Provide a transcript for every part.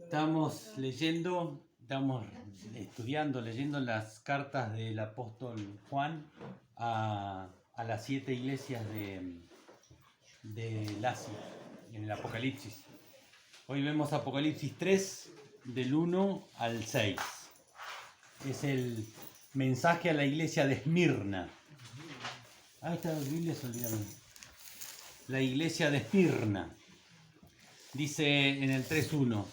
Estamos estudiando, leyendo las cartas del apóstol Juan a las 7 iglesias de Asia, en el Apocalipsis. Hoy vemos Apocalipsis 3, del 1 al 6. Es el mensaje a la iglesia de Esmirna. Ahí está, Biblia, se olvidaron. La iglesia de Esmirna. Dice en el 3.1,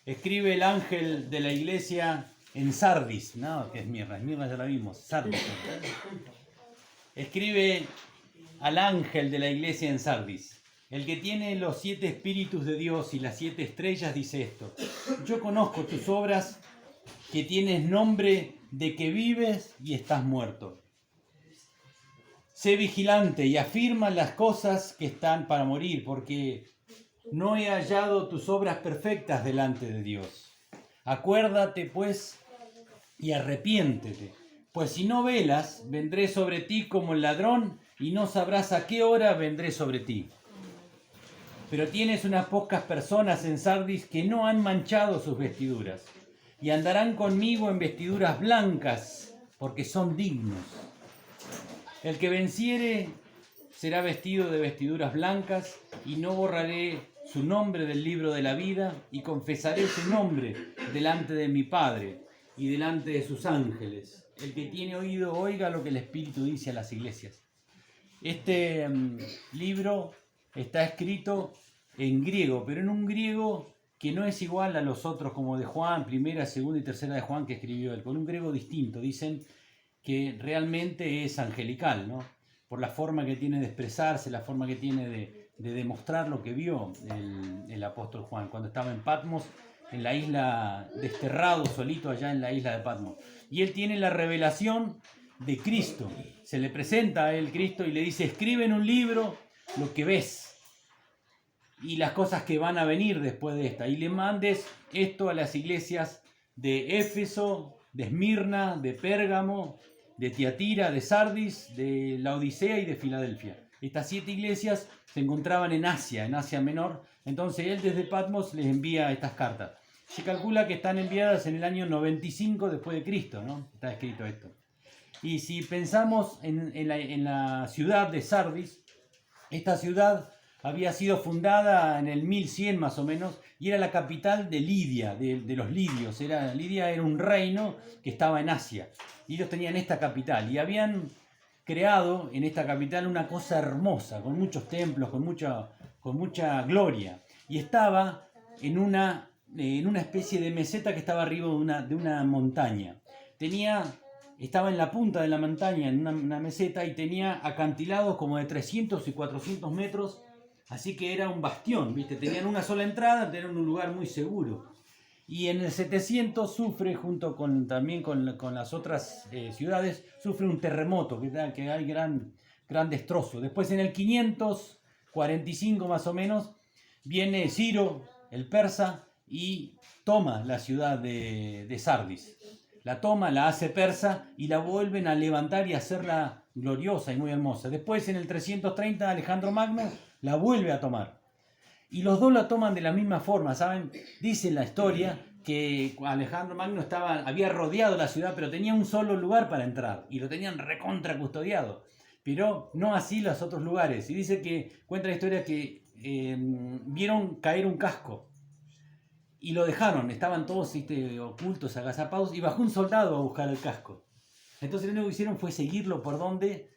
escribe el ángel de la iglesia en Sardis. No, que Esmirna ya la vimos, Sardis. Escribe al ángel de la iglesia en Sardis. El que tiene los 7 espíritus de Dios y las 7 estrellas dice esto: yo conozco tus obras, que tienes nombre de que vives y estás muerto. Sé vigilante y afirma las cosas que están para morir, porque no he hallado tus obras perfectas delante de Dios. Acuérdate, pues, y arrepiéntete, pues si no velas, vendré sobre ti como el ladrón, y no sabrás a qué hora vendré sobre ti. Pero tienes unas pocas personas en Sardis que no han manchado sus vestiduras, y andarán conmigo en vestiduras blancas, porque son dignos. El que venciere será vestido de vestiduras blancas, y no borraré su nombre del libro de la vida, y confesaré su nombre delante de mi Padre y delante de sus ángeles. El que tiene oído, oiga lo que el Espíritu dice a las iglesias. Este libro está escrito en griego, pero en un griego que no es igual a los otros, como de Juan, primera, segunda y tercera de Juan que escribió él, con un griego distinto. Dicen que realmente es angelical, ¿no? Por la forma que tiene de expresarse, la forma que tiene de demostrar lo que vio el apóstol Juan cuando estaba en Patmos, en la isla, desterrado, solito allá en la isla de Patmos. Y él tiene la revelación de Cristo. Se le presenta a él Cristo y le dice: escribe en un libro lo que ves y las cosas que van a venir después de esta. Y le mandes esto a las iglesias de Éfeso, de Esmirna, de Pérgamo, de Tiatira, de Sardis, de Laodicea y de Filadelfia. Estas 7 iglesias se encontraban en Asia Menor. Entonces él desde Patmos les envía estas cartas. Se calcula que están enviadas en el año 95 después de Cristo, ¿no? Está escrito esto. Y si pensamos en la ciudad de Sardis, esta ciudad había sido fundada en el 1100 más o menos, y era la capital de Lidia, de los lidios. Lidia era un reino que estaba en Asia, y ellos tenían esta capital, y habían creado en esta capital una cosa hermosa, con muchos templos, con mucha gloria, y estaba en una especie de meseta que estaba arriba de una montaña. Estaba en la punta de la montaña, en una meseta, y tenía acantilados como de 300 y 400 metros, así que era un bastión, ¿viste? Tenían una sola entrada, tenían un lugar muy seguro. Y en el 700 sufre, junto también con las otras ciudades, sufre un terremoto, que hay gran destrozo. Después en el 545 más o menos, viene Ciro, el persa, y toma la ciudad de Sardis. La toma, la hace persa y la vuelven a levantar y a hacerla gloriosa y muy hermosa. Después en el 330 Alejandro Magno la vuelve a tomar. Y los dos la toman de la misma forma, ¿saben? Dice la historia que Alejandro Magno había rodeado la ciudad, pero tenía un solo lugar para entrar y lo tenían recontra custodiado. Pero no así los otros lugares. Y dice que, cuenta la historia que vieron caer un casco y lo dejaron, estaban todos ocultos, agazapados, y bajó un soldado a buscar el casco. Entonces lo único que hicieron fue seguirlo por donde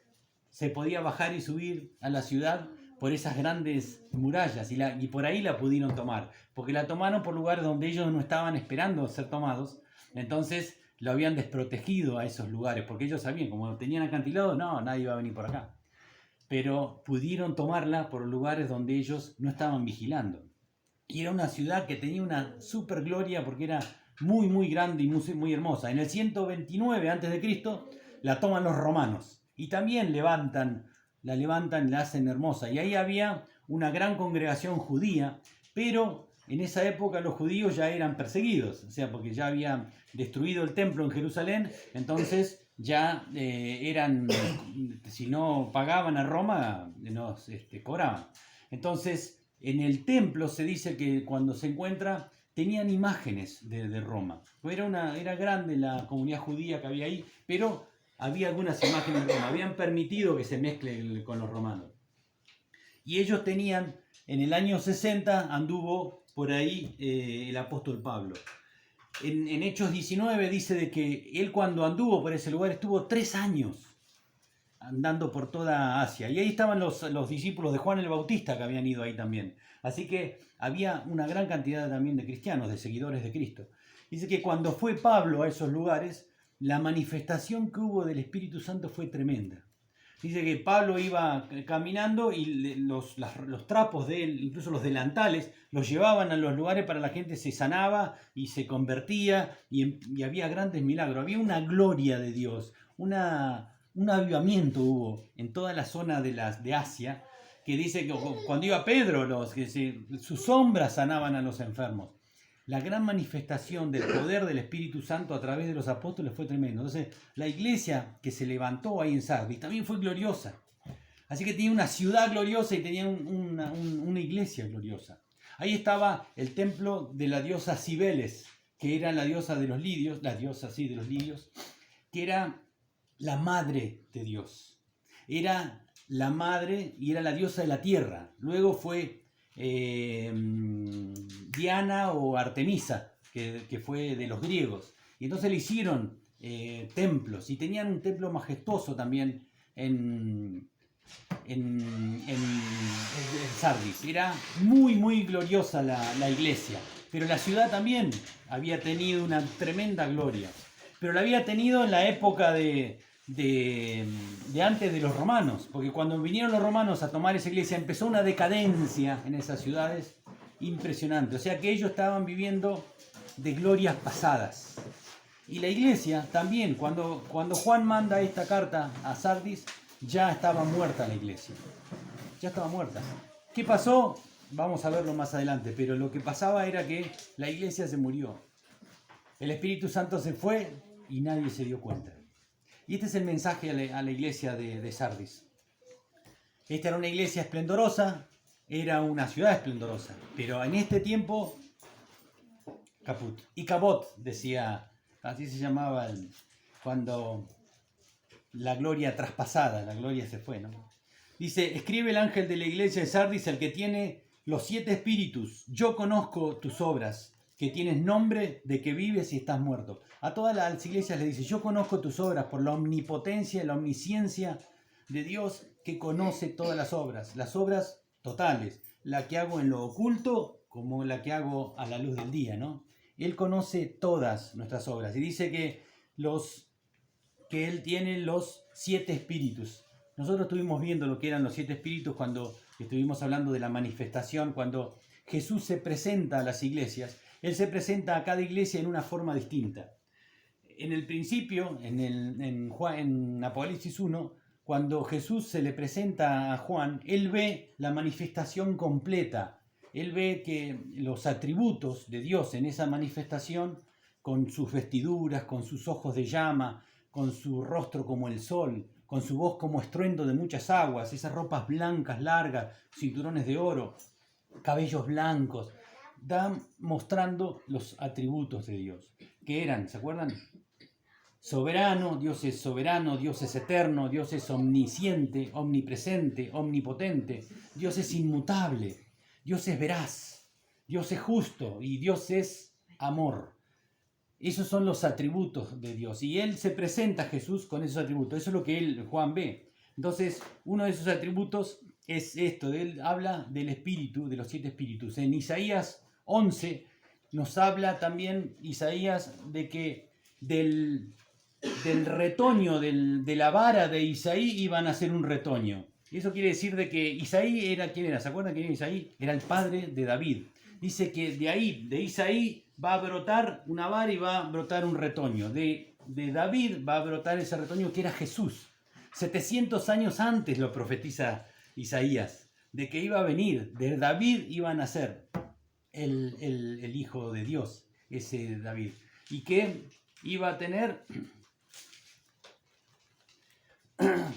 se podía bajar y subir a la ciudad, por esas grandes murallas, y por ahí la pudieron tomar, porque la tomaron por lugares donde ellos no estaban esperando ser tomados. Entonces lo habían desprotegido a esos lugares, porque ellos sabían, como tenían acantilado, no, nadie iba a venir por acá. Pero pudieron tomarla por lugares donde ellos no estaban vigilando. Y era una ciudad que tenía una super gloria porque era muy, muy grande y muy, muy hermosa. En el 129 a.C. la toman los romanos y también la levantan, la hacen hermosa. Y ahí había una gran congregación judía, pero en esa época los judíos ya eran perseguidos, o sea, porque ya habían destruido el templo en Jerusalén, entonces ya si no pagaban a Roma, nos cobraban. Entonces, en el templo se dice que cuando se encuentra tenían imágenes de Roma. Era grande la comunidad judía que había ahí, pero había algunas imágenes de Roma. Habían permitido que se mezcle con los romanos. Y ellos tenían, en el año 60 anduvo por ahí el apóstol Pablo. En Hechos 19 dice de que él cuando anduvo por ese lugar estuvo 3 años andando por toda Asia. Y ahí estaban los discípulos de Juan el Bautista que habían ido ahí también. Así que había una gran cantidad también de cristianos, de seguidores de Cristo. Dice que cuando fue Pablo a esos lugares, la manifestación que hubo del Espíritu Santo fue tremenda. Dice que Pablo iba caminando y los trapos de él, incluso los delantales, los llevaban a los lugares para la gente se sanaba y se convertía y había grandes milagros. Había una gloria de Dios, un avivamiento hubo en toda la zona de Asia, que dice que cuando iba Pedro, sus sombras sanaban a los enfermos. La gran manifestación del poder del Espíritu Santo a través de los apóstoles fue tremendo. Entonces, la iglesia que se levantó ahí en Sardis también fue gloriosa. Así que tenía una ciudad gloriosa y tenía una iglesia gloriosa. Ahí estaba el templo de la diosa Cibeles, que era la diosa de los lidios, que era la madre de Dios. Era la madre y era la diosa de la tierra. Luego fue Diana o Artemisa, que fue de los griegos. Y entonces le hicieron templos y tenían un templo majestuoso también en Sardis. Era muy, muy gloriosa la iglesia. Pero la ciudad también había tenido una tremenda gloria. Pero la había tenido en la época de antes de los romanos, porque cuando vinieron los romanos a tomar esa iglesia empezó una decadencia en esas ciudades impresionante, o sea que ellos estaban viviendo de glorias pasadas. Y la iglesia también, cuando Juan manda esta carta a Sardis, ya estaba muerta la iglesia, ya estaba muerta. ¿Qué pasó? Vamos a verlo más adelante, pero lo que pasaba era que la iglesia se murió, el Espíritu Santo se fue y nadie se dio cuenta. Y este es el mensaje a la iglesia de Sardis. Esta era una iglesia esplendorosa, era una ciudad esplendorosa, pero en este tiempo, caput. Y cabot, decía, así se llamaba cuando la gloria traspasada, la gloria se fue, ¿no? Dice, escribe el ángel de la iglesia de Sardis, el que tiene los 7 espíritus. Yo conozco tus obras, que tienes nombre de que vives y estás muerto. A todas las iglesias le dice, yo conozco tus obras por la omnipotencia, la omnisciencia de Dios que conoce todas las obras totales, la que hago en lo oculto como la que hago a la luz del día, ¿no? Él conoce todas nuestras obras y dice que Él tiene los 7 espíritus. Nosotros estuvimos viendo lo que eran los 7 espíritus cuando estuvimos hablando de la manifestación, cuando Jesús se presenta a las iglesias. Él se presenta a cada iglesia en una forma distinta. En el principio, en Apocalipsis 1, cuando Jesús se le presenta a Juan, él ve la manifestación completa. Él ve que los atributos de Dios en esa manifestación, con sus vestiduras, con sus ojos de llama, con su rostro como el sol, con su voz como estruendo de muchas aguas, esas ropas blancas, largas, cinturones de oro, cabellos blancos, dan mostrando los atributos de Dios, que eran, ¿se acuerdan? Soberano, Dios es eterno, Dios es omnisciente, omnipresente, omnipotente, Dios es inmutable, Dios es veraz, Dios es justo y Dios es amor. Esos son los atributos de Dios y Él se presenta a Jesús con esos atributos. Eso es lo que Juan ve. Entonces, uno de esos atributos es esto. Él habla del espíritu, de los 7 espíritus. En Isaías 11 nos habla también Isaías de que del retoño, de la vara de Isaí iban a ser un retoño. Y eso quiere decir de que Isaí era, ¿quién era? ¿Se acuerdan quién era Isaí? Era el padre de David. Dice que de ahí, de Isaí, va a brotar una vara y va a brotar un retoño. De David va a brotar ese retoño que era Jesús. 700 años antes lo profetiza Isaías, de que iba a venir, de David iba a nacer el Hijo de Dios, ese David. Y que iba a tener,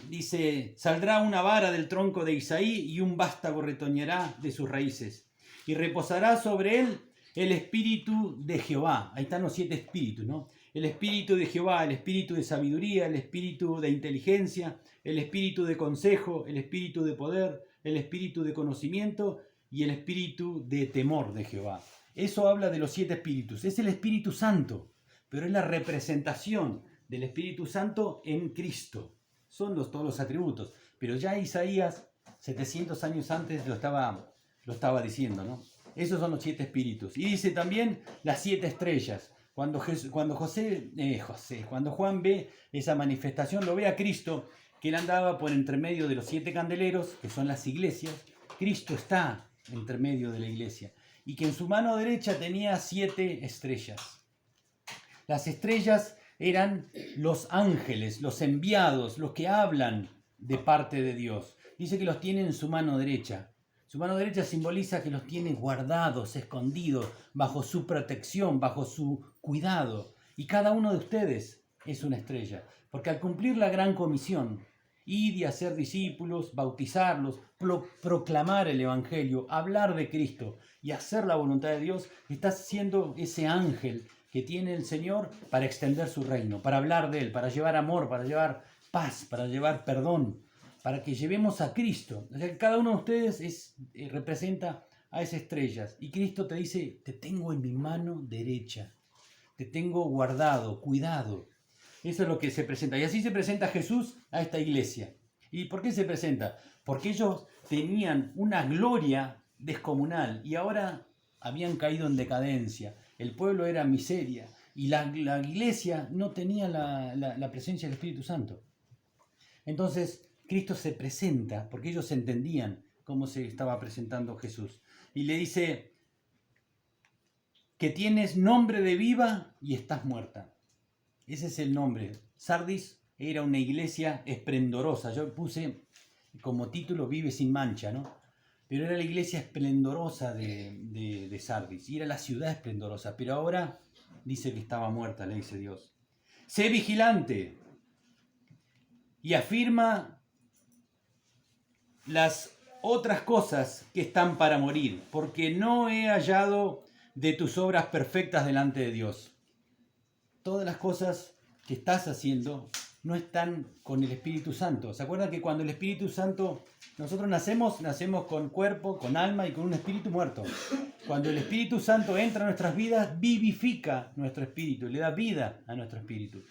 dice, saldrá una vara del tronco de Isaí y un vástago retoñará de sus raíces. Y reposará sobre él el espíritu de Jehová. Ahí están los 7 espíritus, ¿no? El espíritu de Jehová, el espíritu de sabiduría, el espíritu de inteligencia, el espíritu de consejo, el espíritu de poder, el espíritu de conocimiento y el espíritu de temor de Jehová. Eso habla de los 7 espíritus. Es el Espíritu Santo, pero es la representación del Espíritu Santo en Cristo. Son todos los atributos. Pero ya Isaías, 700 años antes, lo estaba diciendo, ¿no? Esos son los 7 espíritus. Y dice también las 7 estrellas. Cuando Juan ve esa manifestación, lo ve a Cristo, que él andaba por entre medio de los 7 candeleros, que son las iglesias. Cristo está entre medio de la iglesia. Y que en su mano derecha tenía 7 estrellas. Las estrellas eran los ángeles, los enviados, los que hablan de parte de Dios. Dice que los tiene en su mano derecha. Su mano derecha simboliza que los tiene guardados, escondidos, bajo su protección, bajo su cuidado. Y cada uno de ustedes es una estrella. Porque al cumplir la gran comisión, ir y hacer discípulos, bautizarlos, proclamar el Evangelio, hablar de Cristo y hacer la voluntad de Dios, estás siendo ese ángel que tiene el Señor para extender su reino, para hablar de Él, para llevar amor, para llevar paz, para llevar perdón, para que llevemos a Cristo. O sea, cada uno de ustedes representa a esas estrellas. Y Cristo te dice, te tengo en mi mano derecha, te tengo guardado, cuidado. Eso es lo que se presenta. Y así se presenta Jesús a esta iglesia. ¿Y por qué se presenta? Porque ellos tenían una gloria descomunal y ahora habían caído en decadencia. El pueblo era miseria y la iglesia no tenía la presencia del Espíritu Santo. Entonces Cristo se presenta porque ellos entendían cómo se estaba presentando Jesús. Y le dice que tienes nombre de viva y estás muerta. Ese es el nombre. Sardis era una iglesia esplendorosa. Yo puse como título Vive sin mancha, ¿no? Pero era la iglesia esplendorosa de Sardis. Y era la ciudad esplendorosa. Pero ahora dice que estaba muerta, le dice Dios. Sé vigilante y afirma las otras cosas que están para morir, porque no he hallado de tus obras perfectas delante de Dios. Todas las cosas que estás haciendo no están con el Espíritu Santo. ¿Se acuerdan que cuando el Espíritu Santo, nosotros nacemos con cuerpo, con alma y con un espíritu muerto? Cuando el Espíritu Santo entra a nuestras vidas, vivifica nuestro espíritu, le da vida a nuestro espíritu.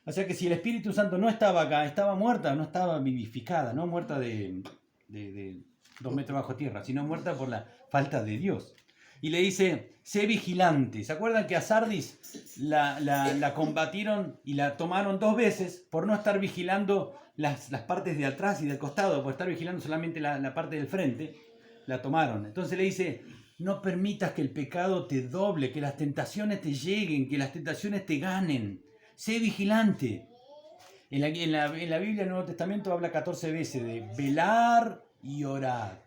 O sea que si el Espíritu Santo no estaba acá, estaba muerta, no estaba vivificada, no muerta de 2 metros bajo tierra, sino muerta por la falta de Dios. Y le dice, sé vigilante. ¿Se acuerdan que a Sardis la combatieron y la tomaron 2 veces por no estar vigilando las partes de atrás y del costado, por estar vigilando solamente la parte del frente? La tomaron. Entonces le dice, no permitas que el pecado te doble, que las tentaciones te lleguen, que las tentaciones te ganen. Sé vigilante. En la Biblia, el Nuevo Testamento habla 14 veces de velar y orar.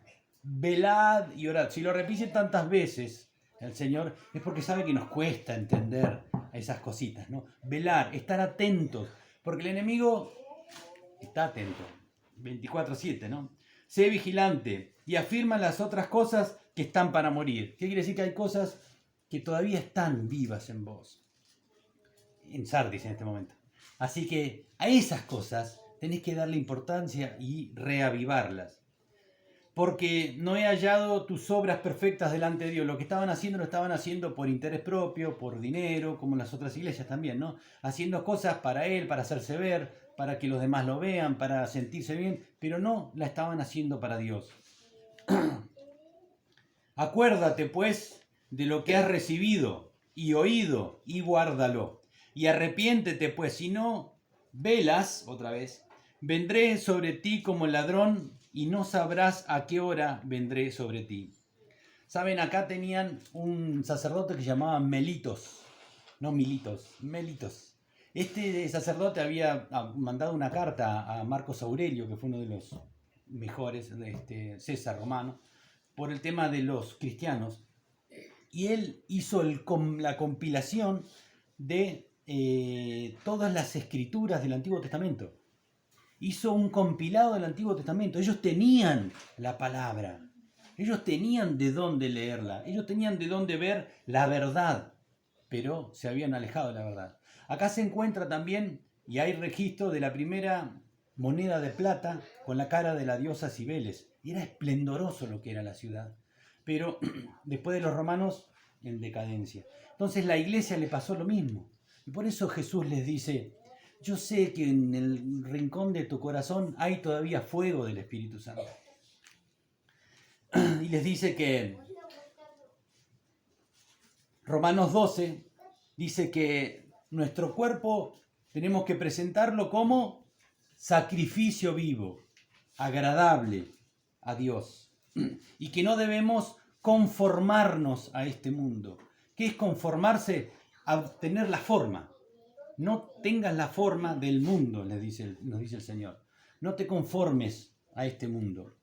Velad y orad. Si lo repite tantas veces el Señor, es porque sabe que nos cuesta entender esas cositas, ¿no? Velar, estar atentos, porque el enemigo está atento, 24/7, ¿no? Sé vigilante y afirma las otras cosas que están para morir. ¿Qué quiere decir? Que hay cosas que todavía están vivas en vos, en Sardis en este momento. Así que a esas cosas tenés que darle importancia y reavivarlas. Porque no he hallado tus obras perfectas delante de Dios. Lo que estaban haciendo lo estaban haciendo por interés propio, por dinero, como las otras iglesias también, ¿no? Haciendo cosas para Él, para hacerse ver, para que los demás lo vean, para sentirse bien, pero no la estaban haciendo para Dios. Acuérdate, pues, de lo que has recibido y oído, y guárdalo. Y arrepiéntete, pues, si no velas, otra vez, vendré sobre ti como ladrón, y no sabrás a qué hora vendré sobre ti. Saben, acá tenían un sacerdote que se llamaba Melitos, no Militos, Melitos. Este sacerdote había mandado una carta a Marcos Aurelio, que fue uno de los mejores, César romano, por el tema de los cristianos. Y él hizo la compilación de todas las escrituras del Antiguo Testamento. Hizo un compilado del Antiguo Testamento. Ellos tenían la palabra. Ellos tenían de dónde leerla, ellos tenían de dónde ver la verdad, pero se habían alejado de la verdad. Acá se encuentra también, y hay registro de la primera moneda de plata con la cara de la diosa Cibeles. Y era esplendoroso lo que era la ciudad. Pero después de los romanos, en decadencia. Entonces la iglesia le pasó lo mismo. Y por eso Jesús les dice, yo sé que en el rincón de tu corazón hay todavía fuego del Espíritu Santo. Y les dice que Romanos 12 dice que nuestro cuerpo tenemos que presentarlo como sacrificio vivo, agradable a Dios. Y que no debemos conformarnos a este mundo. ¿Qué es conformarse? A tener la forma. No tengas la forma del mundo, nos dice el Señor. No te conformes a este mundo.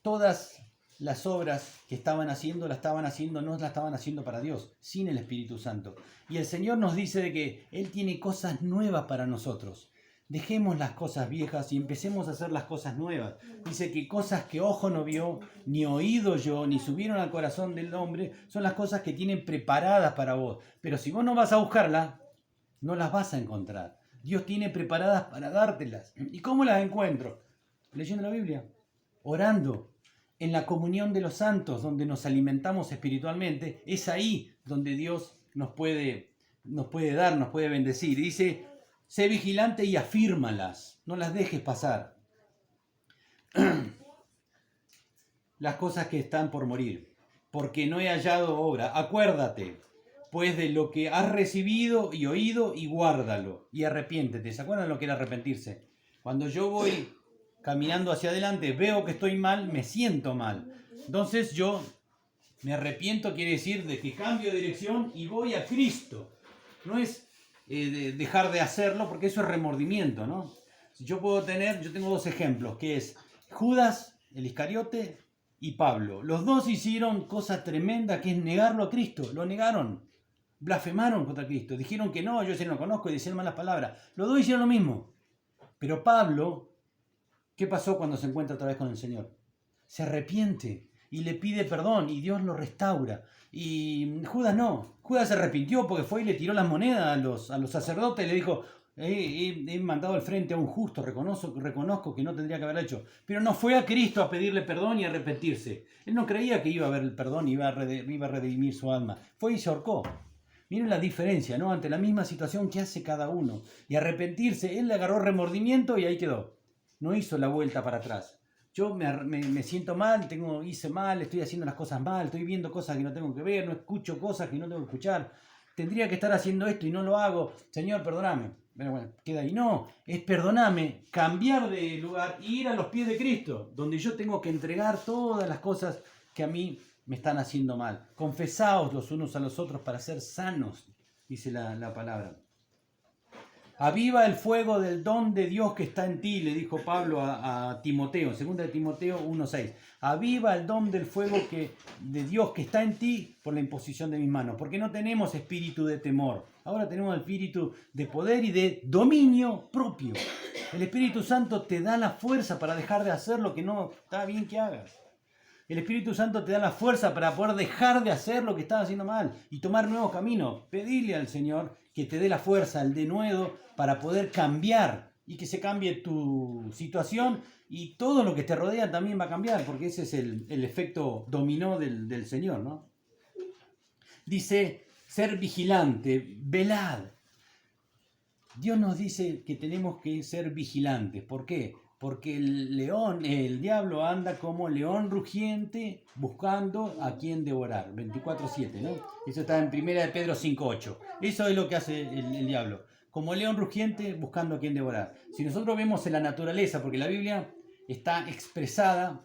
Todas las obras que estaban haciendo, no la estaban haciendo para Dios, sin el Espíritu Santo. Y el Señor nos dice de que Él tiene cosas nuevas para nosotros. Dejemos las cosas viejas y empecemos a hacer las cosas nuevas. Dice que cosas que ojo no vio, ni oído yo, ni subieron al corazón del hombre, son las cosas que tienen preparadas para vos. Pero si vos no vas a buscarlas, no las vas a encontrar. Dios tiene preparadas para dártelas. ¿Y cómo las encuentro? Leyendo la Biblia, orando, en la comunión de los santos, donde nos alimentamos espiritualmente. Es ahí donde Dios nos puede dar, nos puede bendecir. Dice, sé vigilante y afírmalas, no las dejes pasar. Las cosas que están por morir, porque no he hallado obra. Acuérdate, pues, de lo que has recibido y oído, y guárdalo, y arrepiéntete. ¿Se acuerdan lo que era arrepentirse? Cuando yo voy caminando hacia adelante, veo que estoy mal, me siento mal. Entonces yo me arrepiento, quiere decir de que cambio de dirección y voy a Cristo. No es dejar de hacerlo, porque eso es remordimiento, ¿no? Yo tengo dos ejemplos, que es Judas, el Iscariote, y Pablo. Los dos hicieron cosa tremenda, que es negarlo a Cristo. Lo negaron, blasfemaron contra Cristo. Dijeron que no, yo ese no lo conozco, y decían malas palabras. Los dos hicieron lo mismo. Pero Pablo, ¿qué pasó cuando se encuentra otra vez con el Señor? Se arrepiente y le pide perdón y Dios lo restaura. Y Judas no. Judas se arrepintió porque fue y le tiró las monedas a los sacerdotes y le dijo, he mandado al frente a un justo, reconozco que no tendría que haberlo hecho. Pero no fue a Cristo a pedirle perdón y a arrepentirse. Él no creía que iba a haber el perdón y iba a redimir su alma. Fue y se ahorcó. Miren la diferencia, ¿no? Ante la misma situación que hace cada uno. Y arrepentirse, él le agarró remordimiento y ahí quedó. No hizo la vuelta para atrás. Yo me siento mal, hice mal, estoy haciendo las cosas mal, estoy viendo cosas que no tengo que ver, no escucho cosas que no tengo que escuchar. Tendría que estar haciendo esto y no lo hago. Señor, perdóname. Pero bueno, queda ahí. No, es perdoname, cambiar de lugar e ir a los pies de Cristo, donde yo tengo que entregar todas las cosas que a mí me están haciendo mal. Confesaos los unos a los otros para ser sanos, dice la palabra. Aviva el fuego del don de Dios que está en ti, le dijo Pablo a Timoteo, 2 de Timoteo 1:6. Aviva el don del fuego de Dios que está en ti por la imposición de mis manos, porque no tenemos espíritu de temor, ahora tenemos espíritu de poder y de dominio propio. El Espíritu Santo te da la fuerza para dejar de hacer lo que no está bien que hagas. El Espíritu Santo te da la fuerza para poder dejar de hacer lo que estás haciendo mal y tomar nuevos caminos. Pedirle al Señor que te dé la fuerza, el denuedo, para poder cambiar y que se cambie tu situación y todo lo que te rodea también va a cambiar, porque ese es el efecto dominó del Señor, ¿no? Dice, ser vigilante, velad. Dios nos dice que tenemos que ser vigilantes. ¿Por qué? Porque el diablo anda como león rugiente buscando a quien devorar. 24:7, ¿no? Eso está en 1 de Pedro 5:8. Eso es lo que hace el diablo. Como león rugiente buscando a quien devorar. Si nosotros vemos en la naturaleza, porque la Biblia está expresada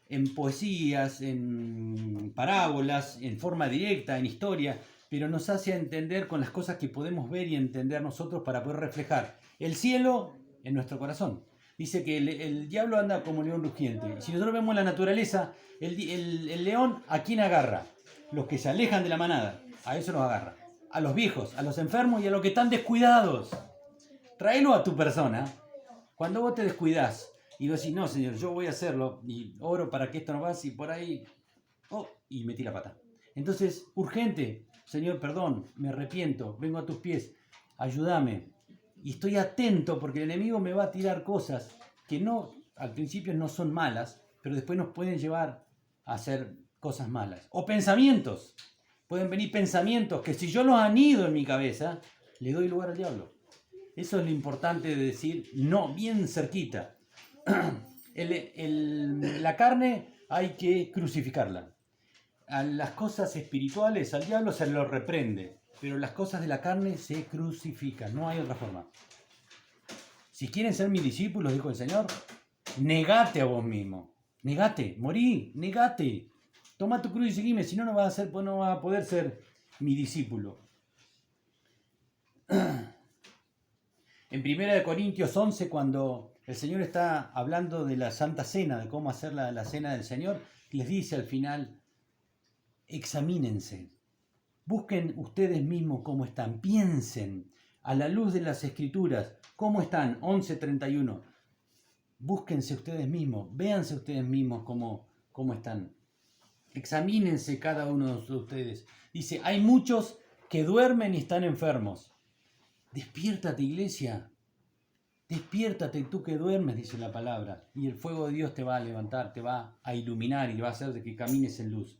en poesías, en parábolas, en forma directa, en historia, pero nos hace entender con las cosas que podemos ver y entender nosotros para poder reflejar el cielo en nuestro corazón. Dice que el diablo anda como león rugiente. Si nosotros vemos la naturaleza, el león, ¿a quién agarra? Los que se alejan de la manada, a eso los agarra. A los viejos, a los enfermos y a los que están descuidados. Tráelo a tu persona. Cuando vos te descuidás Y vos decís, no, Señor, yo voy a hacerlo y oro para que esto no pase y por ahí, y metí la pata. Entonces, urgente, Señor, perdón, me arrepiento, vengo a tus pies, ayúdame. Y estoy atento porque el enemigo me va a tirar cosas que no, al principio no son malas, pero después nos pueden llevar a hacer cosas malas. O pensamientos. Pueden venir pensamientos que si yo los anido en mi cabeza, le doy lugar al diablo. Eso es lo importante de decir no, bien cerquita. La carne hay que crucificarla. A las cosas espirituales, al diablo se lo reprende, pero las cosas de la carne se crucifican, no hay otra forma. Si quieren ser mis discípulos, dijo el Señor, negate a vos mismo, negate, morí, negate, toma tu cruz y seguime, si no, no vas a poder ser mi discípulo. En 1 Corintios 11, cuando el Señor está hablando de la Santa Cena, de cómo hacer la Cena del Señor, les dice al final, examínense, busquen ustedes mismos cómo están, piensen a la luz de las Escrituras, cómo están, 11:31, búsquense ustedes mismos, véanse ustedes mismos cómo están, examínense cada uno de ustedes. Dice, hay muchos que duermen y están enfermos. Despiértate, iglesia, despiértate tú que duermes, dice la palabra, y el fuego de Dios te va a levantar, te va a iluminar y va a hacer de que camines en luz.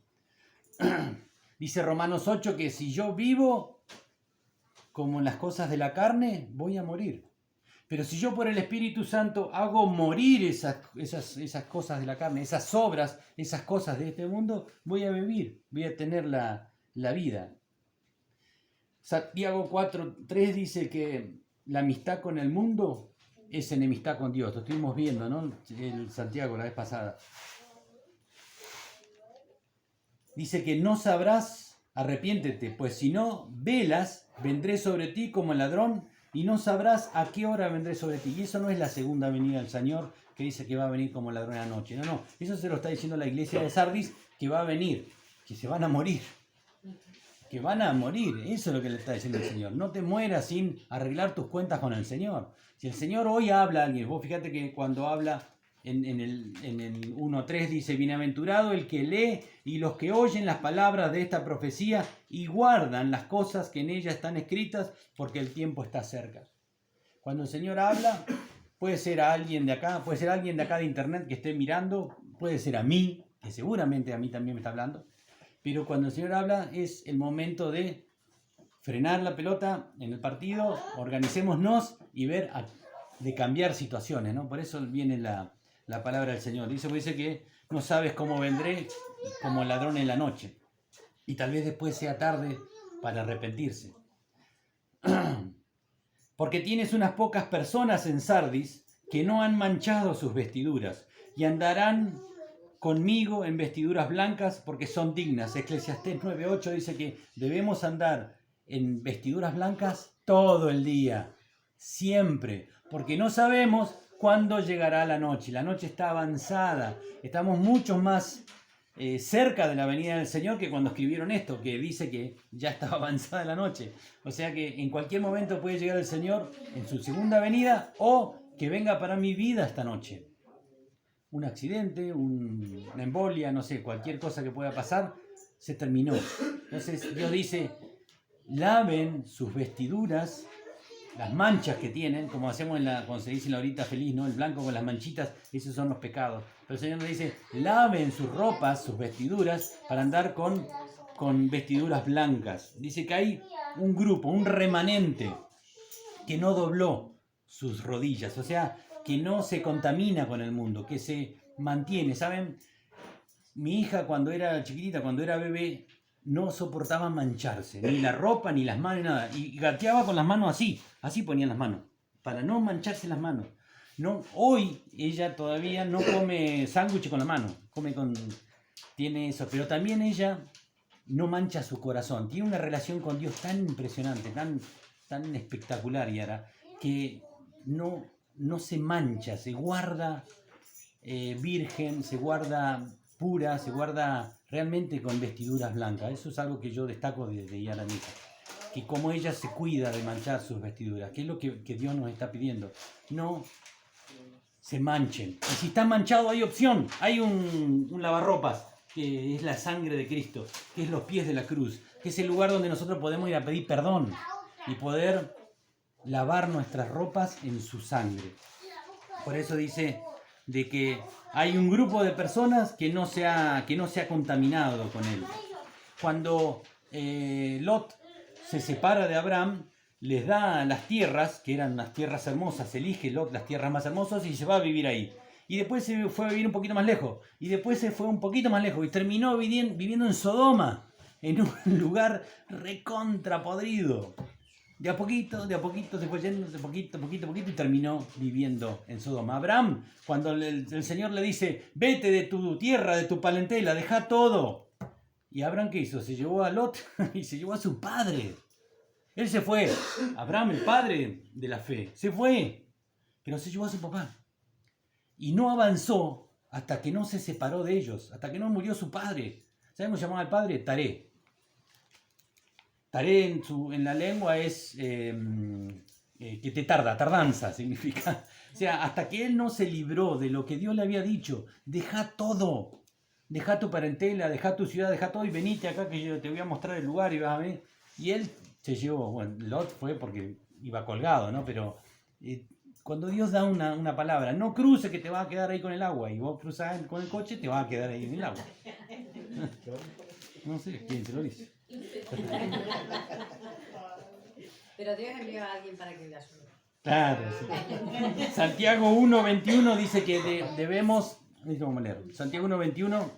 Dice Romanos 8 que si yo vivo como en las cosas de la carne, voy a morir. Pero si yo por el Espíritu Santo hago morir esas cosas de la carne, esas obras, esas cosas de este mundo, voy a vivir, voy a tener la vida. Santiago 4:3 dice que la amistad con el mundo es enemistad con Dios. Lo estuvimos viendo, ¿no? El Santiago la vez pasada. Dice que no sabrás, arrepiéntete, pues si no velas, vendré sobre ti como ladrón y no sabrás a qué hora vendré sobre ti. Y eso no es la segunda venida del Señor que dice que va a venir como ladrón en la noche. No, eso se lo está diciendo la iglesia de Sardis, que va a venir, que se van a morir. Que van a morir, eso es lo que le está diciendo el Señor. No te mueras sin arreglar tus cuentas con el Señor. Si el Señor hoy habla a alguien, vos fíjate que cuando habla en el 1:3 dice, bienaventurado el que lee y los que oyen las palabras de esta profecía y guardan las cosas que en ella están escritas, porque el tiempo está cerca. Cuando el Señor habla, puede ser a alguien de acá, puede ser alguien de acá de internet que esté mirando, puede ser a mí, que seguramente a mí también me está hablando. Pero cuando el Señor habla es el momento de frenar la pelota en el partido, organicémonos y ver de cambiar situaciones, ¿no? Por eso viene la palabra del Señor. Dice que no sabes cómo vendré como ladrón en la noche. Y tal vez después sea tarde para arrepentirse. Porque tienes unas pocas personas en Sardis que no han manchado sus vestiduras y andarán conmigo en vestiduras blancas porque son dignas. Eclesiastés 9:8 dice que debemos andar en vestiduras blancas todo el día, siempre, porque no sabemos cuándo llegará la noche. La noche está avanzada, estamos mucho más cerca de la venida del Señor que cuando escribieron esto, que dice que ya estaba avanzada la noche. O sea que en cualquier momento puede llegar el Señor en su segunda venida o que venga para mi vida esta noche. Un accidente, una embolia, no sé, cualquier cosa que pueda pasar, se terminó. Entonces Dios dice, laven sus vestiduras, las manchas que tienen, como hacemos cuando se dice en la horita feliz, ¿no? El blanco con las manchitas, esos son los pecados. Pero el Señor nos dice, laven sus ropas, sus vestiduras, para andar con vestiduras blancas. Dice que hay un grupo, un remanente, que no dobló sus rodillas, o sea, que no se contamina con el mundo, que se mantiene. ¿Saben? Mi hija cuando era chiquitita, cuando era bebé, no soportaba mancharse, ni la ropa, ni las manos, nada. Y gateaba con las manos así ponían las manos, para no mancharse las manos. No, hoy ella todavía no come sándwich con la mano, tiene eso, pero también ella no mancha su corazón. Tiene una relación con Dios tan impresionante, tan espectacular, Yara, que no se mancha, se guarda virgen, se guarda pura, se guarda realmente con vestiduras blancas. Eso es algo que yo destaco de Yara Misa, que como ella se cuida de manchar sus vestiduras, que es lo que Dios nos está pidiendo. No se manchen. Y si están manchados hay opción, hay un lavarropas, que es la sangre de Cristo, que es los pies de la cruz, que es el lugar donde nosotros podemos ir a pedir perdón y poder lavar nuestras ropas en su sangre. Por eso dice de que hay un grupo de personas que no se ha contaminado con él. Cuando Lot se separa de Abraham, les da las tierras, que eran unas tierras hermosas, elige Lot las tierras más hermosas y se va a vivir ahí. Y después se fue a vivir un poquito más lejos, y después se fue un poquito más lejos y terminó viviendo en Sodoma, en un lugar recontra podrido. De a poquito se fue yendo, de poquito, y terminó viviendo en Sodoma. Abraham, cuando el Señor le dice, vete de tu tierra, de tu parentela, deja todo. ¿Y Abraham qué hizo? Se llevó a Lot y se llevó a su padre. Él se fue. Abraham, el padre de la fe, se fue, pero se llevó a su papá. Y no avanzó hasta que no se separó de ellos, hasta que no murió su padre. ¿Saben cómo se llamaba el padre? Taré. Taré en la lengua es que te tardanza significa. O sea, hasta que él no se libró de lo que Dios le había dicho, deja todo. Deja tu parentela, deja tu ciudad, deja todo y venite acá que yo te voy a mostrar el lugar y vas a ver. Y él se llevó, bueno, Lot fue porque iba colgado, ¿no? Pero cuando Dios da una palabra, no cruce que te vas a quedar ahí con el agua, y vos cruzás con el coche, te vas a quedar ahí en el agua. No sé quién te lo dice. Pero Dios envió a alguien para que le ayude. Claro, sí. Santiago 1:21 dice que debemos... Vamos a leer. Santiago 1:21.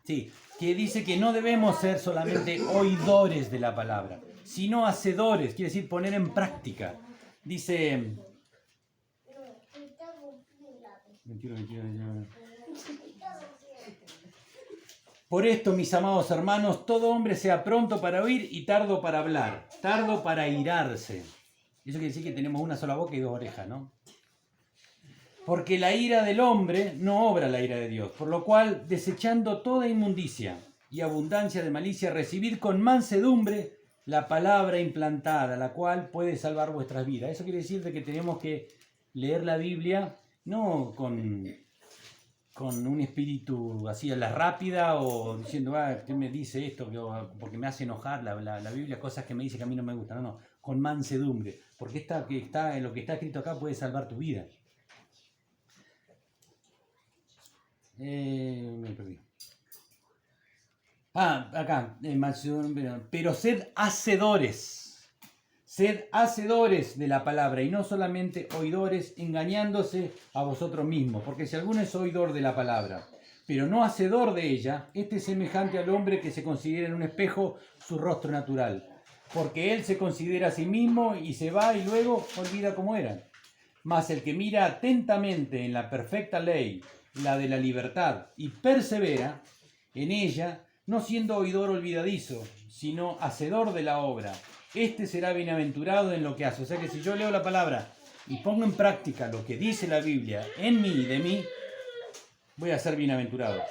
Sí, que dice que no debemos ser solamente oidores de la palabra, sino hacedores, quiere decir poner en práctica. Dice... 21. Por esto, mis amados hermanos, todo hombre sea pronto para oír y tardo para hablar, tardo para irarse. Eso quiere decir que tenemos una sola boca y dos orejas, ¿no? Porque la ira del hombre no obra la ira de Dios, por lo cual, desechando toda inmundicia y abundancia de malicia, recibid con mansedumbre la palabra implantada, la cual puede salvar vuestras vidas. Eso quiere decir de que tenemos que leer la Biblia no con un espíritu así a la rápida o diciendo, ¿qué me dice esto? Porque me hace enojar la Biblia, cosas que me dice que a mí no me gustan. No, con mansedumbre, porque lo que está escrito acá puede salvar tu vida. Me perdí. Acá, pero sed hacedores de la palabra y no solamente oidores, engañándose a vosotros mismos, porque si alguno es oidor de la palabra, pero no hacedor de ella, este es semejante al hombre que se considera en un espejo su rostro natural, porque él se considera a sí mismo y se va y luego olvida cómo era. Mas el que mira atentamente en la perfecta ley, la de la libertad, y persevera en ella, no siendo oidor olvidadizo, sino hacedor de la obra, este será bienaventurado en lo que hace. O sea que si yo leo la palabra y pongo en práctica lo que dice la Biblia en mí y de mí, voy a ser bienaventurado.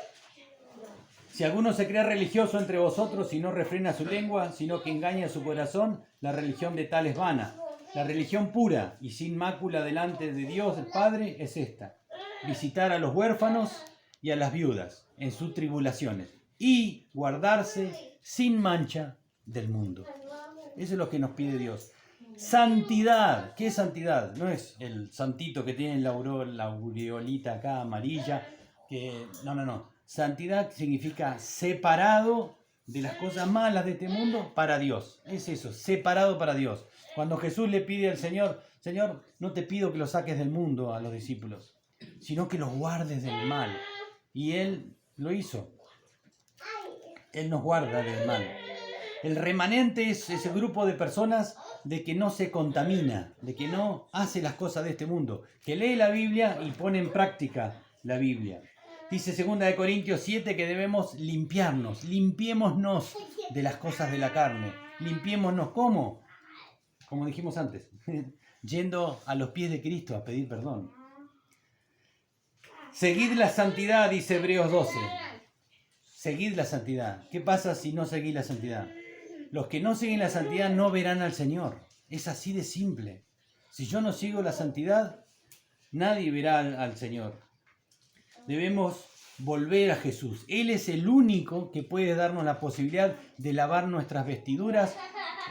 Si alguno se cree religioso entre vosotros y no refrena su lengua, sino que engaña su corazón, la religión de tal es vana. La religión pura y sin mácula delante de Dios el Padre es esta: visitar a los huérfanos y a las viudas en sus tribulaciones y guardarse sin mancha del mundo. Eso es lo que nos pide Dios. Santidad. ¿Qué es santidad? No es el santito que tiene la aureolita acá amarilla. No. Santidad significa separado de las cosas malas de este mundo para Dios. Es eso, separado para Dios. Cuando Jesús le pide al Señor, Señor, no te pido que los saques del mundo a los discípulos, sino que los guardes del mal. Y Él lo hizo. Él nos guarda del mal. El remanente es ese grupo de personas de que no se contamina, de que no hace las cosas de este mundo, que lee la Biblia y pone en práctica la Biblia. Dice 2 Corintios 7 que debemos limpiarnos, limpiémonos de las cosas de la carne. Limpiémonos, ¿cómo? Como dijimos antes, yendo a los pies de Cristo a pedir perdón. Seguid la santidad, dice Hebreos 12. Seguid la santidad. ¿Qué pasa si no seguís la santidad? Los que no siguen la santidad no verán al Señor. Es así de simple. Si yo no sigo la santidad, nadie verá al Señor. Debemos volver a Jesús. Él es el único que puede darnos la posibilidad de lavar nuestras vestiduras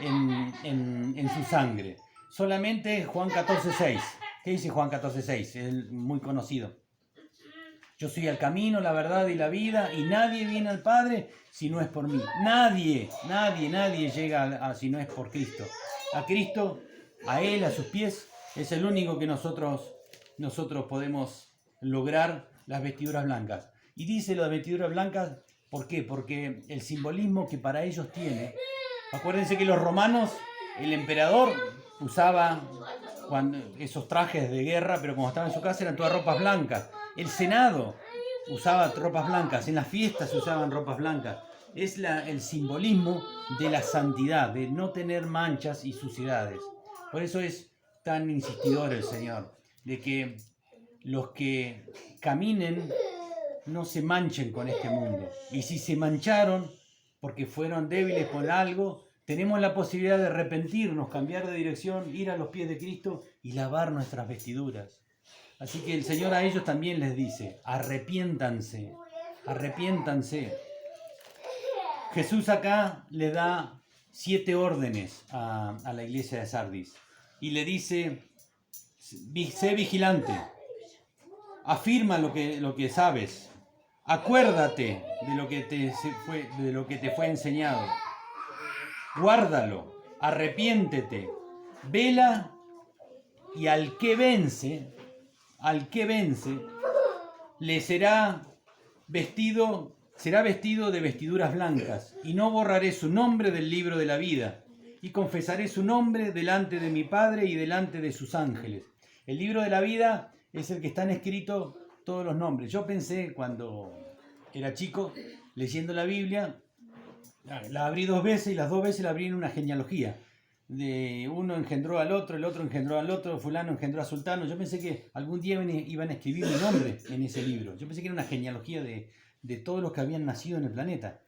en su sangre. Solamente Juan 14:6. ¿Qué dice Juan 14:6? Es muy conocido. Yo soy el camino, la verdad y la vida, y nadie viene al Padre si no es por mí. Nadie llega si no es por Cristo. A Cristo, a Él, a sus pies, es el único que nosotros podemos lograr las vestiduras blancas. Y dice lo de vestiduras blancas, ¿por qué? Porque el simbolismo que para ellos tiene. Acuérdense que los romanos, el emperador usaba esos trajes de guerra, pero como estaba en su casa eran todas ropas blancas. El Senado usaba ropas blancas, en las fiestas se usaban ropas blancas. Es el simbolismo de la santidad, de no tener manchas y suciedades. Por eso es tan insistidor el Señor, de que los que caminen no se manchen con este mundo. Y si se mancharon porque fueron débiles con algo, tenemos la posibilidad de arrepentirnos, cambiar de dirección, ir a los pies de Cristo y lavar nuestras vestiduras. Así que el Señor a ellos también les dice, arrepiéntanse, arrepiéntanse. Jesús acá le da 7 órdenes a la iglesia de Sardis y le dice, sé vigilante, afirma lo que sabes, acuérdate de lo que te fue enseñado, guárdalo, arrepiéntete, vela y al que vence, le será vestido de vestiduras blancas, y no borraré su nombre del libro de la vida, y confesaré su nombre delante de mi Padre y delante de sus ángeles. El libro de la vida es el que están escritos todos los nombres. Yo pensé cuando era chico, leyendo la Biblia, la abrí 2 veces y las 2 veces la abrí en una genealogía. De uno engendró al otro, el otro engendró al otro, fulano engendró a sultano. Yo pensé que algún día iban a escribir mi nombre en ese libro. Yo pensé que era una genealogía de todos los que habían nacido en el planeta.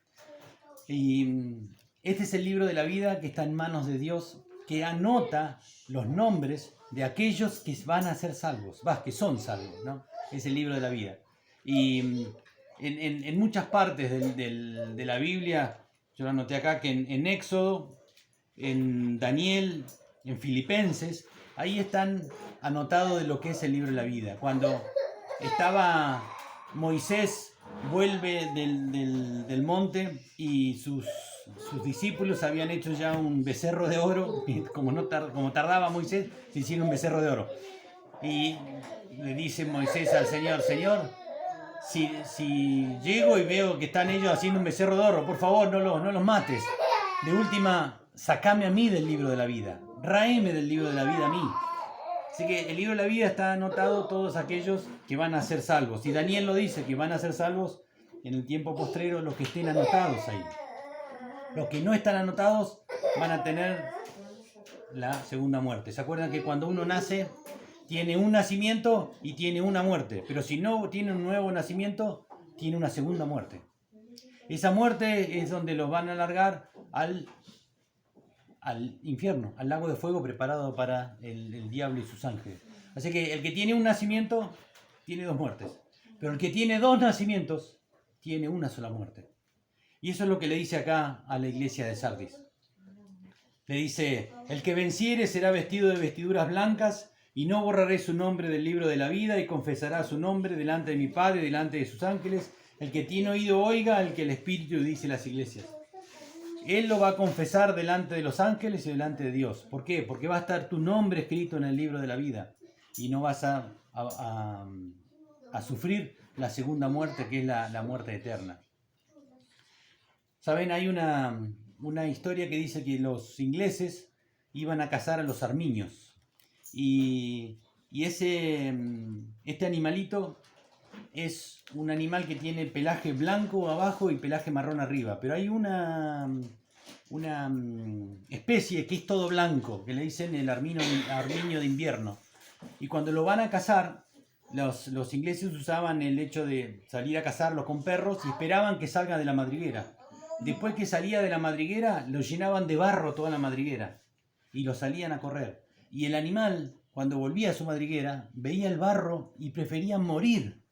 Y este es el libro de la vida que está en manos de Dios, que anota los nombres de aquellos que van a ser salvos, que son salvos, ¿no? Es el libro de la vida. Y en muchas partes de la Biblia, yo lo anoté acá, que en Éxodo, en Daniel, en Filipenses, ahí están anotados de lo que es el libro de la vida. Cuando estaba Moisés, vuelve del monte y sus discípulos habían hecho ya un becerro de oro, como tardaba Moisés, se hicieron un becerro de oro. Y le dice Moisés al Señor, Señor, si llego y veo que están ellos haciendo un becerro de oro, por favor no los mates. De última, sacame a mí del libro de la vida, ráeme del libro de la vida a mí. Así que el libro de la vida está anotado todos aquellos que van a ser salvos. Y Daniel lo dice, que van a ser salvos en el tiempo postrero los que estén anotados ahí. Los que no están anotados van a tener la segunda muerte. ¿Se acuerdan que cuando uno nace tiene un nacimiento y tiene una muerte? Pero si no tiene un nuevo nacimiento, tiene una segunda muerte. Esa muerte es donde los van a largar al infierno, al lago de fuego preparado para el diablo y sus ángeles. Así que el que tiene un nacimiento tiene 2 muertes, pero el que tiene 2 nacimientos tiene una sola muerte. Y eso es lo que le dice acá a la iglesia de Sardis. Le dice, el que venciere será vestido de vestiduras blancas, y no borraré su nombre del libro de la vida, y confesará su nombre delante de mi Padre y delante de sus ángeles. El que tiene oído oiga el que el Espíritu dice a las iglesias. Él lo va a confesar delante de los ángeles y delante de Dios. ¿Por qué? Porque va a estar tu nombre escrito en el libro de la vida. Y no vas a sufrir la segunda muerte, que es la muerte eterna. ¿Saben? Hay una historia que dice que los ingleses iban a cazar a los armiños. Y este animalito es un animal que tiene pelaje blanco abajo y pelaje marrón arriba. Pero hay una especie que es todo blanco, que le dicen el armiño de invierno. Y cuando lo van a cazar, los ingleses usaban el hecho de salir a cazarlo con perros y esperaban que salga de la madriguera. Después que salía de la madriguera, lo llenaban de barro toda la madriguera y lo salían a correr. Y el animal, cuando volvía a su madriguera, veía el barro y prefería morir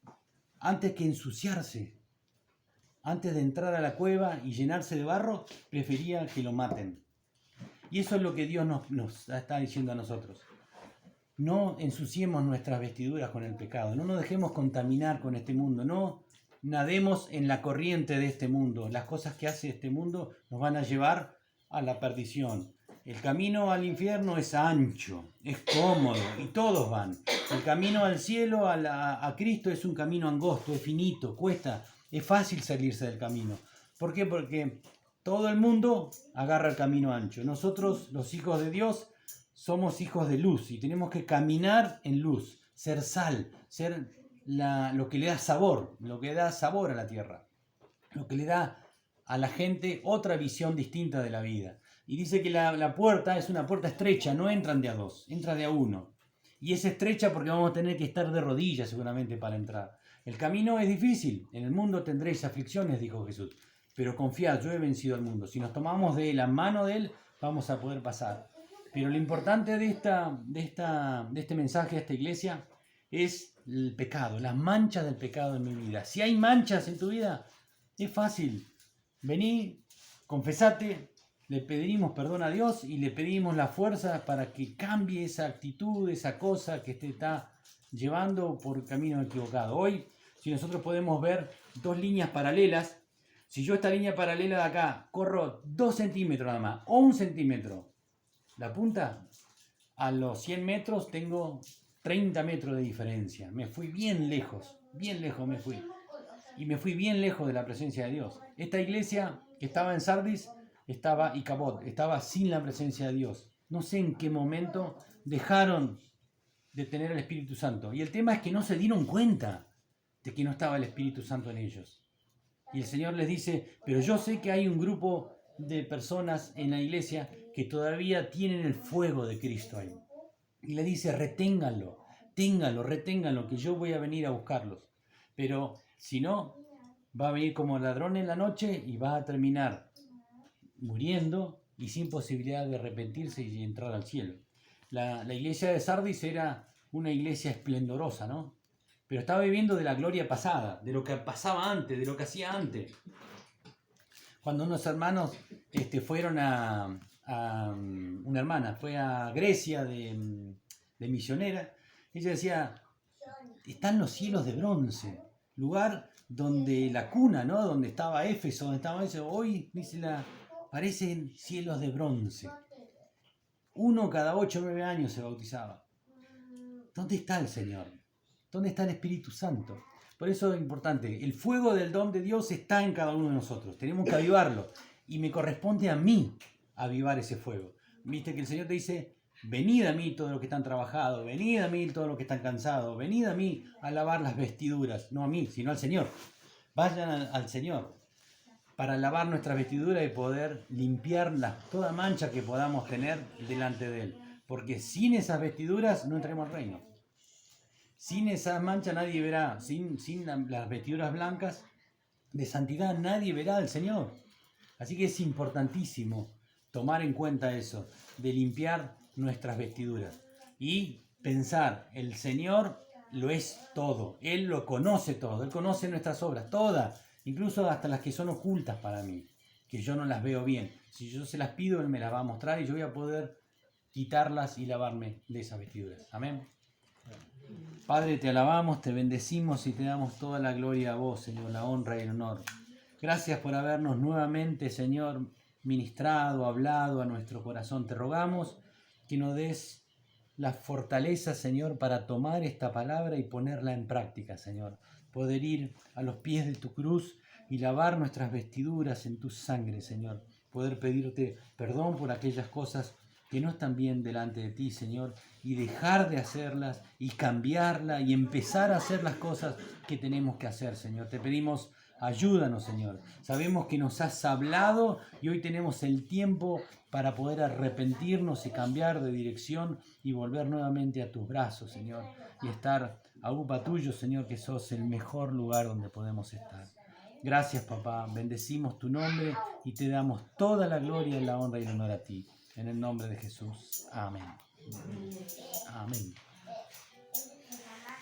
antes que ensuciarse. Antes de entrar a la cueva y llenarse de barro, prefería que lo maten. Y eso es lo que Dios nos está diciendo a nosotros. No ensuciemos nuestras vestiduras con el pecado, no nos dejemos contaminar con este mundo, no nademos en la corriente de este mundo. Las cosas que hace este mundo nos van a llevar a la perdición. El camino al infierno es ancho, es cómodo y todos van. El camino al cielo, a Cristo, es un camino angosto, es finito, cuesta, es fácil salirse del camino. ¿Por qué? Porque todo el mundo agarra el camino ancho. Nosotros, los hijos de Dios, somos hijos de luz y tenemos que caminar en luz, ser sal, ser lo que le da sabor, lo que da sabor a la tierra, lo que le da a la gente otra visión distinta de la vida. Y dice que la puerta es una puerta estrecha, no entran de a dos, entra de a uno. Y es estrecha porque vamos a tener que estar de rodillas seguramente para entrar. El camino es difícil, en el mundo tendréis aflicciones, dijo Jesús, pero confiad, yo he vencido al mundo. Si nos tomamos de la mano de Él, vamos a poder pasar. Pero lo importante de este mensaje, de esta iglesia, es el pecado, las manchas del pecado en mi vida. Si hay manchas en tu vida, es fácil. Vení, confesate, le pedimos perdón a Dios y le pedimos la fuerza para que cambie esa actitud, esa cosa que te está llevando por camino equivocado. Hoy, si nosotros podemos ver dos líneas paralelas, si yo esta línea paralela de acá corro 2 centímetros nada más, o 1 centímetro, la punta, a los 100 metros tengo 30 metros de diferencia. Me fui bien lejos me fui. Y me fui bien lejos de la presencia de Dios. Esta iglesia que estaba en Sardis, estaba Icabod, estaba sin la presencia de Dios. No sé en qué momento dejaron de tener el Espíritu Santo. Y el tema es que no se dieron cuenta de que no estaba el Espíritu Santo en ellos. Y el Señor les dice, pero yo sé que hay un grupo de personas en la iglesia que todavía tienen el fuego de Cristo ahí. Y le dice, reténganlo, reténganlo, que yo voy a venir a buscarlos. Pero si no, va a venir como ladrón en la noche y va a terminar muriendo y sin posibilidad de arrepentirse y entrar al cielo. La iglesia de Sardis era una iglesia esplendorosa, ¿no? Pero estaba viviendo de la gloria pasada, de lo que pasaba antes, de lo que hacía antes. Cuando unos hermanos fueron una hermana fue a Grecia de misionera, ella decía, están los cielos de bronce, lugar donde la cuna, ¿no? Donde estaba Éfeso, donde estaba eso, hoy dice parecen cielos de bronce. 1 cada 8 o 9 años se bautizaba. ¿Dónde está el Señor? ¿Dónde está el Espíritu Santo? Por eso es importante, el fuego del don de Dios está en cada uno de nosotros, tenemos que avivarlo y me corresponde a mí avivar ese fuego. Viste que el Señor te dice, venid a mí todos los que están trabajados, venid a mí todos los que están cansados, venid a mí a lavar las vestiduras, no a mí, sino al Señor. Vayan al Señor para lavar nuestras vestiduras y poder limpiar toda mancha que podamos tener delante de Él. Porque sin esas vestiduras no entremos al reino. Sin esa mancha nadie verá, sin las vestiduras blancas de santidad nadie verá al Señor. Así que es importantísimo tomar en cuenta eso, de limpiar nuestras vestiduras y pensar, el Señor lo es todo, Él lo conoce todo, Él conoce nuestras obras, todas, incluso hasta las que son ocultas para mí, que yo no las veo bien. Si yo se las pido, Él me las va a mostrar y yo voy a poder quitarlas y lavarme de esas vestiduras. Amén. Padre, te alabamos, te bendecimos y te damos toda la gloria a vos, Señor, la honra y el honor. Gracias por habernos nuevamente, Señor, ministrado, hablado a nuestro corazón. Te rogamos que nos des la fortaleza, Señor, para tomar esta palabra y ponerla en práctica, Señor. Poder ir a los pies de tu cruz y lavar nuestras vestiduras en tu sangre, Señor. Poder pedirte perdón por aquellas cosas que no están bien delante de ti, Señor, y dejar de hacerlas y cambiarla y empezar a hacer las cosas que tenemos que hacer, Señor. Te pedimos, ayúdanos, Señor. Sabemos que nos has hablado y hoy tenemos el tiempo para poder arrepentirnos y cambiar de dirección y volver nuevamente a tus brazos, Señor, y estar a upa tuyo, Señor, que sos el mejor lugar donde podemos estar. Gracias, papá. Bendecimos tu nombre y te damos toda la gloria, la honra y el honor a ti. En el nombre de Jesús. Amén. Amén.